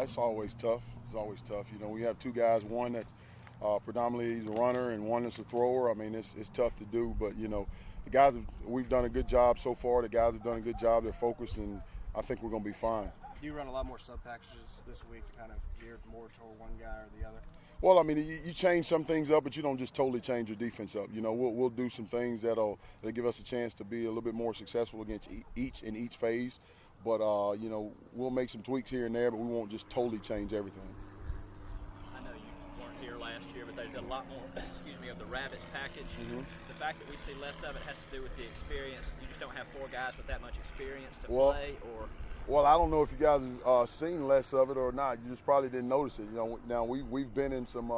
It's always tough. It's always tough. We have two guys, one that's predominantly he's a runner and one that's a thrower. I mean, it's tough to do, but, the guys, we've done a good job so far. The guys have done a good job. They're focused, and I think we're going to be fine. Do you run a lot more sub packages this week to kind of gear more toward one guy or the other? Well, I mean, you change some things up, but you don't just totally change your defense up. We'll do some things that'll give us a chance to be a little bit more successful against each phase. But, we'll make some tweaks here and there, but we won't just totally change everything. I know you weren't here last year, but they did a lot more, of the Rabbits package. Mm-hmm. The fact that we see less of it has to do with the experience. You just don't have four guys with that much experience to play, or... Well, I don't know if you guys have seen less of it or not. You just probably didn't notice it. Now we've been in some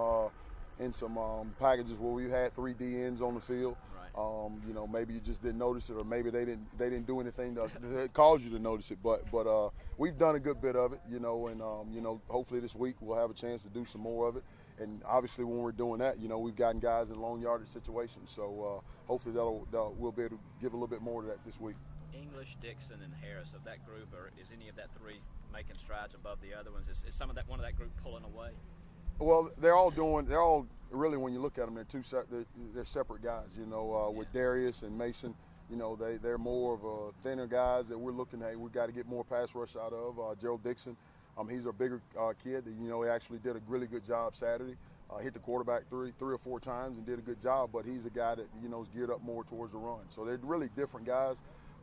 packages where we had 3 DNs on the field. Right. Maybe you just didn't notice it, or maybe they didn't do anything that caused you to notice it. But we've done a good bit of it. And hopefully this week we'll have a chance to do some more of it. And obviously when we're doing that, we've gotten guys in long yardage situations. So hopefully we'll be able to give a little bit more to that this week. English, Dixon, and Harris of that group, or is any of that 3 making strides above the other ones? Is some of that one of that group pulling away? Well, they're all really, when you look at them, they're separate guys. With Darius and Mason, they're more of a thinner guys that we're looking at. We've got to get more pass rush out of. Gerald Dixon, he's a bigger kid. He actually did a really good job Saturday. Hit the quarterback three or four times and did a good job. But he's a guy that is geared up more towards the run. So they're really different guys.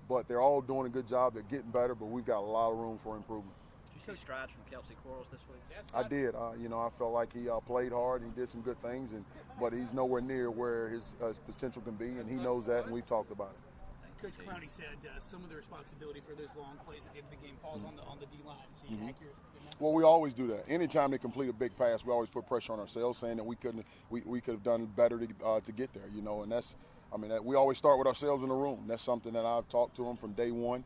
But they're all doing a good job. They're getting better, but we've got a lot of room for improvement. Did you see strides from Kelsey Quarles this week? Yes, I did. I felt like he played hard. He did some good things, but he's nowhere near where his potential can be, and he knows that, and we've talked about it. Coach Clowney said some of the responsibility for those long plays at the end of the game falls on the D-line. So you accurate in that? Well, we always do that. Anytime they complete a big pass, we always put pressure on ourselves, saying that we could have done better to get there. And that's. We always start with ourselves in the room. That's something that I've talked to them from day one,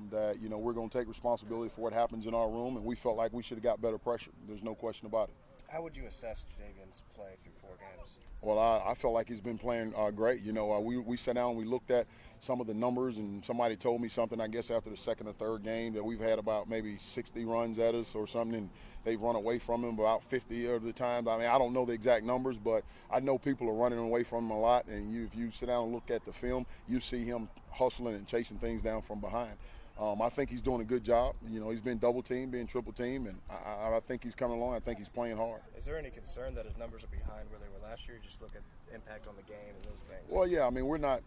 that, we're going to take responsibility for what happens in our room, and we felt like we should have got better pressure. There's no question about it. How would you assess Javian's play through 4 games? Well, I felt like he's been playing great. We sat down and we looked at some of the numbers, and somebody told me something, I guess, after the second or third game, that we've had about maybe 60 runs at us or something, and they've run away from him about 50 of the time. I don't know the exact numbers, but I know people are running away from him a lot, and if you sit down and look at the film, you see him hustling and chasing things down from behind. I think he's doing a good job. He's been double-teamed, being triple-teamed, and I think he's coming along. I think he's playing hard. Is there any concern that his numbers are behind where they were last year? Just look at impact on the game and those things. Well, yeah, we're not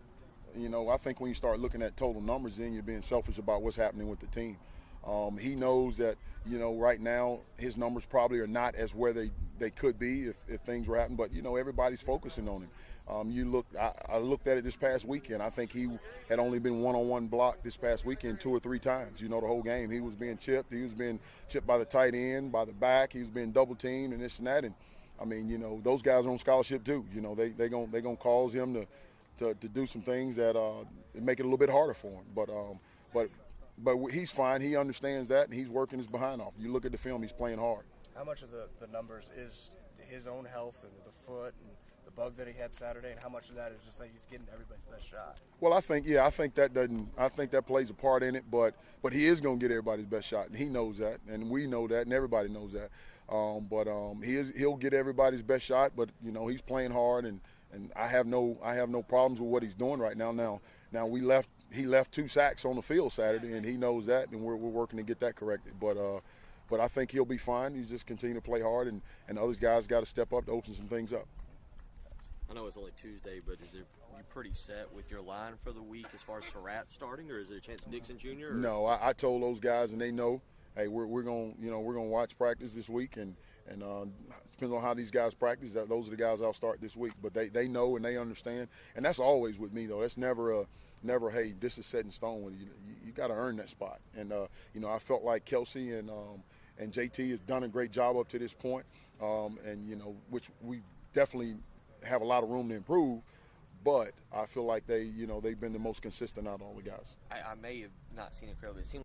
I think when you start looking at total numbers, then you're being selfish about what's happening with the team. He knows that, right now his numbers probably are not as where they could be if things were happening, but, everybody's focusing on him. I looked at it this past weekend. I think he had only been one-on-one blocked this past weekend 2 or 3 times. The whole game. He was being chipped. He was being chipped by the tight end, by the back. He was being double-teamed and this and that. And, those guys are on scholarship too. They're gonna cause him to do some things that make it a little bit harder for him. But he's fine. He understands that, and he's working his behind off. You look at the film, he's playing hard. How much of the numbers is his own health and the foot and the bug that he had Saturday, and how much of that is just that he's getting everybody's best shot? Well, I think that plays a part in it, but he is going to get everybody's best shot, and he knows that, and we know that, and everybody knows that. He'll get everybody's best shot, but he's playing hard, and I have no problems with what he's doing right now. Now he left 2 sacks on the field Saturday, and he knows that, and we're working to get that corrected. But I think he'll be fine. You just continue to play hard, and the other guys got to step up to open some things up. I know it's only Tuesday, but you pretty set with your line for the week as far as Surratt starting, or is there a chance Dixon Jr.? No, I told those guys, and they know. Hey, we're going to watch practice this week, and depends on how these guys practice. Those are the guys I'll start this week. But they know and they understand, and that's always with me though. That's never hey, this is set in stone. You got to earn that spot. And I felt like Kelsey and JT has done a great job up to this point, which we definitely have a lot of room to improve. But I feel like they've been the most consistent out of all the guys. I may have not seen it correctly. It seemed